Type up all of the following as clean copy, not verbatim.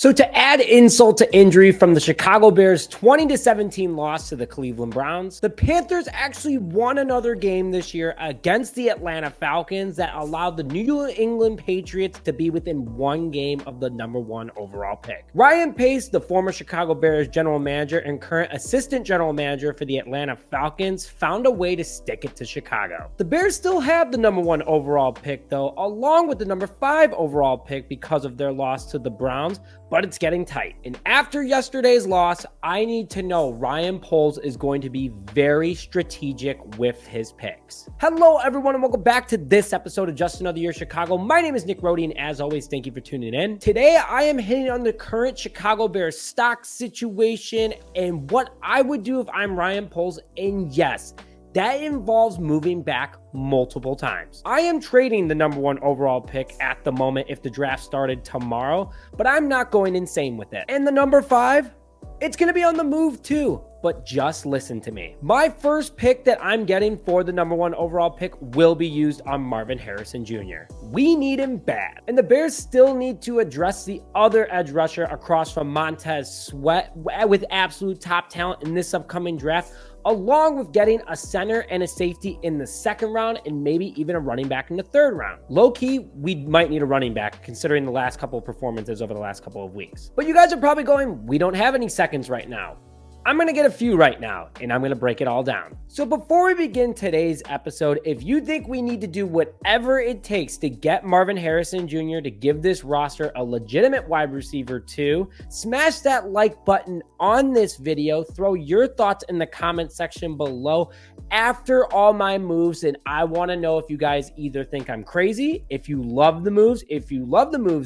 So to add insult to injury from the Chicago Bears 20-17 loss to the Cleveland Browns, the Panthers actually won another game this year against the Atlanta Falcons that allowed the New England Patriots to be within one game of the #1 overall pick. Ryan Pace, the former Chicago Bears general manager and current assistant general manager for the Atlanta Falcons, found a way to stick it to Chicago. The Bears still have the #1 overall pick though, along with the #5 overall pick because of their loss to the Browns, but it's getting tight. And after yesterday's loss, I need to know Ryan Poles is going to be very strategic with his picks. Hello, everyone, and welcome back to this episode of Just Another Year Chicago. My name is Nick Rohde, and as always, thank you for tuning in. Today, I am hitting on the current Chicago Bears stock situation and what I would do if I'm Ryan Poles. And yes, that involves moving back multiple times. I am trading the #1 overall pick at the moment if the draft started tomorrow, but I'm not going insane with it. And the #5, it's going to be on the move too. But just listen to me. My first pick that I'm getting for the #1 overall pick will be used on Marvin Harrison Jr. We need him bad. And the Bears still need to address the other edge rusher across from Montez Sweat with absolute top talent in this upcoming draft, along with getting a center and a safety in the second round and maybe even a running back in the third round. Low-key, we might need a running back considering the last couple of performances over the last couple of weeks. But you guys are probably going, we don't have any seconds right now. I'm going to get a few right now, and I'm going to break it all down. So before we begin today's episode, if you think we need to do whatever it takes to get Marvin Harrison Jr. to give this roster a legitimate wide receiver too, smash that like button on this video, throw your thoughts in the comment section below after all my moves, and I want to know if you guys either think I'm crazy, if you love the moves,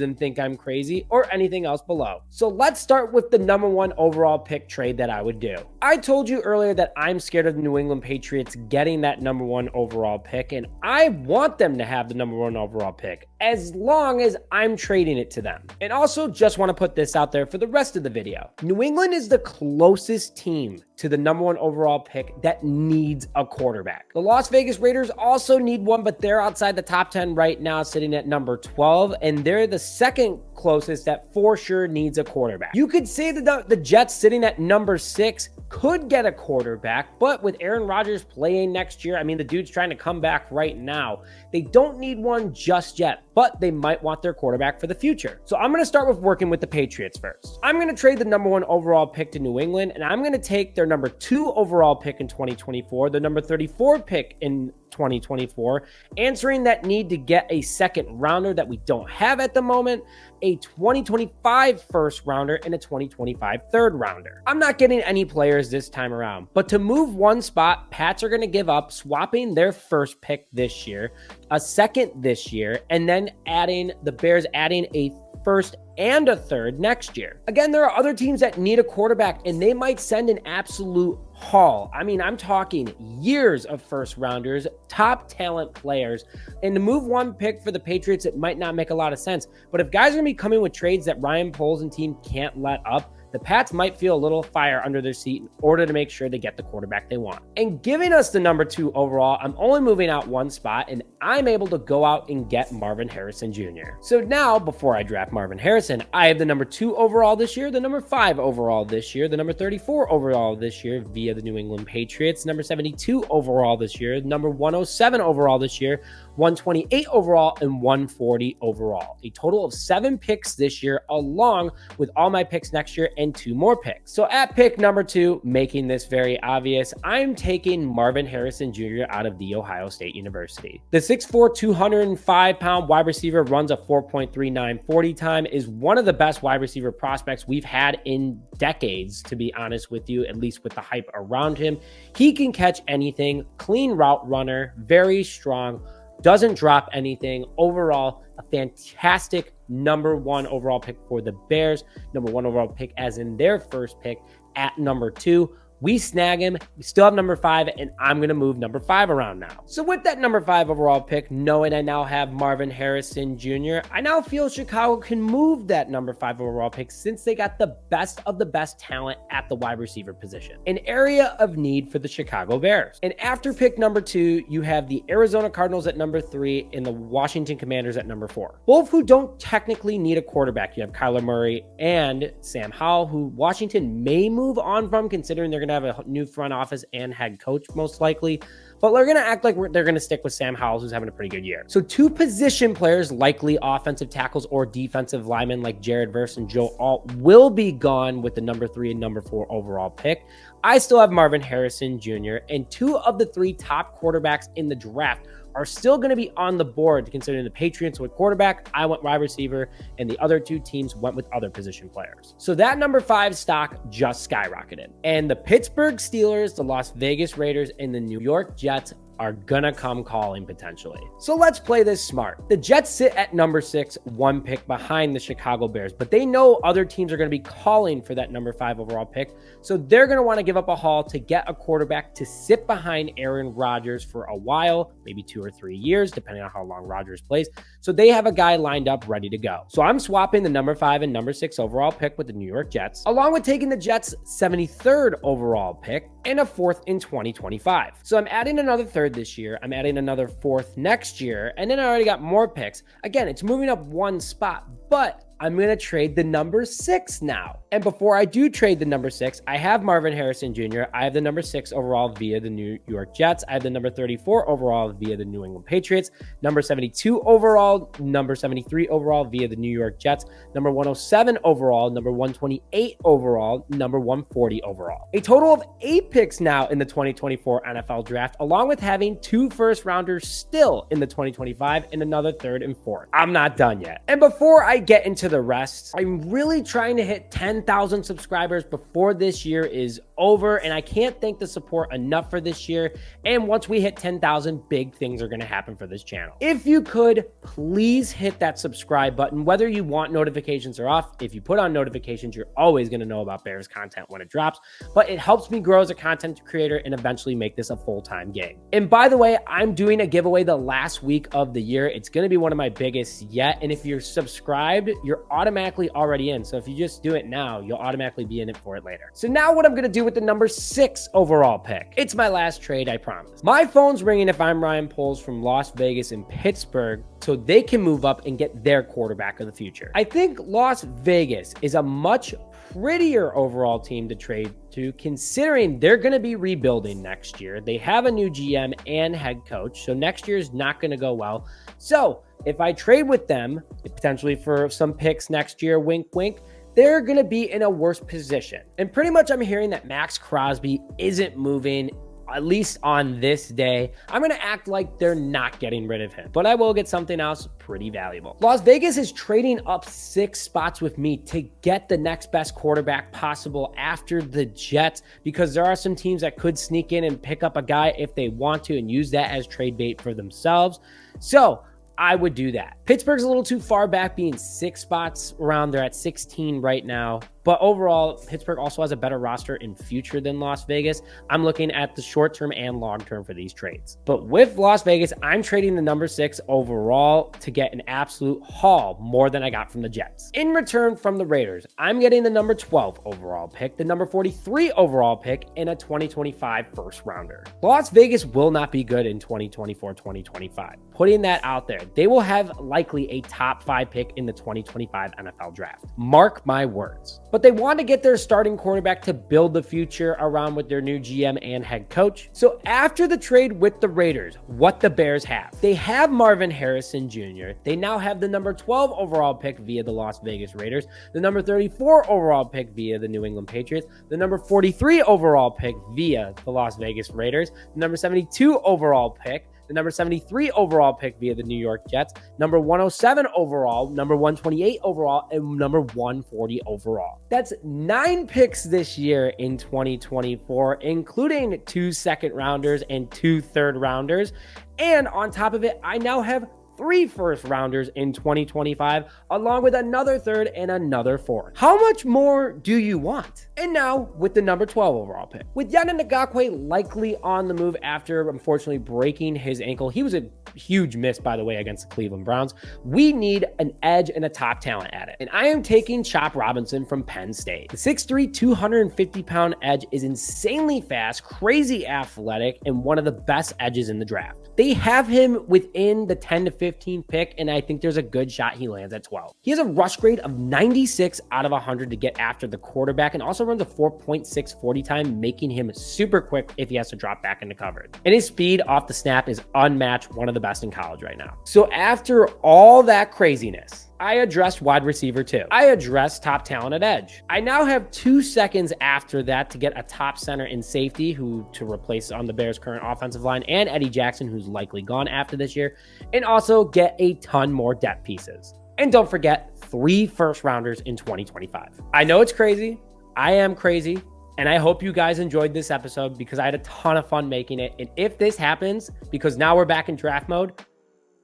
and think I'm crazy, or anything else below. So let's start with the #1 overall pick trade that I would do. I told you earlier that I'm scared of the New England Patriots getting that #1 overall pick, and I want them to have the #1 overall pick as long as I'm trading it to them. And also just want to put this out there for the rest of the video. New England is the closest team to the #1 overall pick that needs a quarterback. The Las Vegas Raiders also need one, but they're outside the top 10 right now, sitting at number 12, and they're the second closest that for sure needs a quarterback. You could say that the Jets sitting at number 6 could get a quarterback, but with Aaron Rodgers playing next year, I mean, the dude's trying to come back right now. They don't need one just yet, but they might want their quarterback for the future. So I'm going to start with working with the Patriots first. I'm going to trade the #1 overall pick to New England, and I'm going to take their #2 overall pick in 2024, the #34 pick in 2024, answering that need to get a second rounder that we don't have at the moment, a 2025 first rounder, and a 2025 third rounder. I'm not getting any players this time around, but to move one spot, Pats are going to give up swapping their first pick this year, a second this year, and then the Bears adding a first and a third next year. Again, there are other teams that need a quarterback, and they might send an absolute haul. I mean, I'm talking years of first rounders, top talent players, and to move one pick for the Patriots, it might not make a lot of sense. But if guys are going to be coming with trades that Ryan Poles and team can't let up, the Pats might feel a little fire under their seat in order to make sure they get the quarterback they want. And giving us the #2 overall, I'm only moving out one spot, and I'm able to go out and get Marvin Harrison Jr. So now, before I draft Marvin Harrison, I have the #2 overall this year, the #5 overall this year, the #34 overall this year via the New England Patriots, #72 overall this year, #107 overall this year, 128 overall, and 140 overall. A total of 7 picks this year, along with all my picks next year and 2 more picks. So at pick #2, making this very obvious, I'm taking Marvin Harrison Jr. out of The Ohio State University. The 6'4", 205-pound wide receiver runs a 4.39 40 time, is one of the best wide receiver prospects we've had in decades, to be honest with you, at least with the hype around him. He can catch anything, clean route runner, very strong, doesn't drop anything. Overall, a fantastic #1 overall pick for the Bears. #1 overall pick as in their first pick at #2. We snag him. We still have number 5, and I'm going to move number 5 around now. So with that number 5 overall pick, knowing I now have Marvin Harrison Jr., I now feel Chicago can move that number 5 overall pick since they got the best of the best talent at the wide receiver position, an area of need for the Chicago Bears. And after pick number 2, you have the Arizona Cardinals at number 3 and the Washington Commanders at number 4, both who don't technically need a quarterback. You have Kyler Murray and Sam Howell, who Washington may move on from, considering they're going to have a new front office and head coach most likely. But they're going to act like they're going to stick with Sam Howell, who's having a pretty good year. So 2 position players, likely offensive tackles or defensive linemen like Jared Verse and Joe Alt, will be gone with the number 3 and number 4 overall pick. I still have Marvin Harrison Jr., and 2 of the 3 top quarterbacks in the draft are still going to be on the board, considering the Patriots went quarterback, I went wide receiver, and the other 2 teams went with other position players. So that number 5 stock just skyrocketed. And the Pittsburgh Steelers, the Las Vegas Raiders, and the New York Jets are gonna come calling potentially. So let's play this smart. The Jets sit at number 6, 1 pick behind the Chicago Bears, but they know other teams are gonna be calling for that number 5 overall pick. So they're gonna wanna give up a haul to get a quarterback to sit behind Aaron Rodgers for a while, maybe 2 or 3 years, depending on how long Rodgers plays. So they have a guy lined up ready to go. So I'm swapping the number 5 and number 6 overall pick with the New York Jets, along with taking the Jets' 73rd overall pick and a 4th in 2025. So I'm adding another 3rd this year. I'm adding another 4th next year. And then I already got more picks. Again, it's moving up 1 spot, but I'm going to trade the number 6 now. And before I do trade the number 6, I have Marvin Harrison Jr. I have the number 6 overall via the New York Jets. I have the number 34 overall via the New England Patriots, number 72 overall, number 73 overall via the New York Jets, number 107 overall, number 128 overall, number 140 overall. A total of 8 picks now in the 2024 NFL Draft, along with having 2 first rounders still in the 2025 and another 3rd and 4th. I'm not done yet. And before I get into the rest, I'm really trying to hit 10,000 subscribers before this year is over, and I can't thank the support enough for this year. And once we hit 10,000, big things are going to happen for this channel. If you could please hit that subscribe button, whether you want notifications or off. If you put on notifications, you're always going to know about Bears content when it drops, but it helps me grow as a content creator and eventually make this a full-time gig. And by the way, I'm doing a giveaway the last week of the year. It's going to be one of my biggest yet, and if you're subscribed, you're automatically already in. So if you just do it now, you'll automatically be in it for it later. So now what I'm going to do with the number 6 overall pick. It's my last trade, I promise. My phone's ringing if I'm Ryan Poles from Las Vegas and Pittsburgh, so they can move up and get their quarterback of the future. I think Las Vegas is a much prettier overall team to trade to, considering they're going to be rebuilding next year. They have a new GM and head coach, so next year is not going to go well. So if I trade with them, potentially for some picks next year, wink, wink, they're going to be in a worse position. And pretty much I'm hearing that Max Crosby isn't moving, at least on this day. I'm going to act like they're not getting rid of him, but I will get something else pretty valuable. Las Vegas is trading up 6 spots with me to get the next best quarterback possible after the Jets, because there are some teams that could sneak in and pick up a guy if they want to and use that as trade bait for themselves. So I would do that. Pittsburgh's a little too far back, being 6 spots around. They're at 16 right now. But overall, Pittsburgh also has a better roster in future than Las Vegas. I'm looking at the short term and long term for these trades. But with Las Vegas, I'm trading the number 6 overall to get an absolute haul, more than I got from the Jets. In return from the Raiders, I'm getting the number 12 overall pick, the number 43 overall pick, and a 2025 first rounder. Las Vegas will not be good in 2024-2025. Putting that out there, they will have likely a top 5 pick in the 2025 NFL Draft. Mark my words. But they want to get their starting quarterback to build the future around with their new GM and head coach. So after the trade with the Raiders, what the Bears have? They have Marvin Harrison Jr. They now have the number 12 overall pick via the Las Vegas Raiders, the number 34 overall pick via the New England Patriots, the number 43 overall pick via the Las Vegas Raiders, the number 72 overall pick, the number 73 overall pick via the New York Jets, number 107 overall, number 128 overall, and number 140 overall. That's 9 picks this year in 2024, including 2 second rounders and 2 third rounders. And on top of it, I now have 3 first rounders in 2025, along with another third and another fourth. How much more do you want? And now with the number 12 overall pick. With Yannick Ngakoue likely on the move after unfortunately breaking his ankle, he was a huge miss, by the way, against the Cleveland Browns. We need an edge and a top talent at it. And I am taking Chop Robinson from Penn State. The 6'3", 250-pound edge is insanely fast, crazy athletic, and one of the best edges in the draft. They have him within the 10 to 15 pick, and I think there's a good shot he lands at 12. He has a rush grade of 96 out of 100 to get after the quarterback, and also runs a 4.6 40 time, making him super quick if he has to drop back into coverage. And his speed off the snap is unmatched, one of the best in college right now. So after all that craziness, I addressed wide receiver too. I addressed top talent at edge. I now have 2 seconds after that to get a top center in safety to replace on the Bears' current offensive line, and Eddie Jackson, who's likely gone after this year, and also get a ton more depth pieces. And don't forget 3 first rounders in 2025. I know it's crazy. I am crazy. And I hope you guys enjoyed this episode because I had a ton of fun making it. And if this happens, because now we're back in draft mode,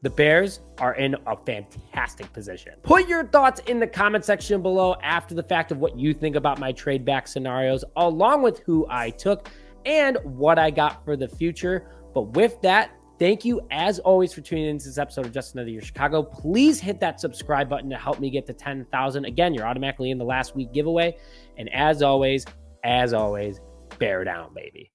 the Bears are in a fantastic position. Put your thoughts in the comment section below after the fact of what you think about my trade back scenarios, along with who I took and what I got for the future. But with that, thank you as always for tuning into this episode of Just Another Year Chicago. Please hit that subscribe button to help me get to 10,000. Again, you're automatically in the last week giveaway. And as always, bear down, baby.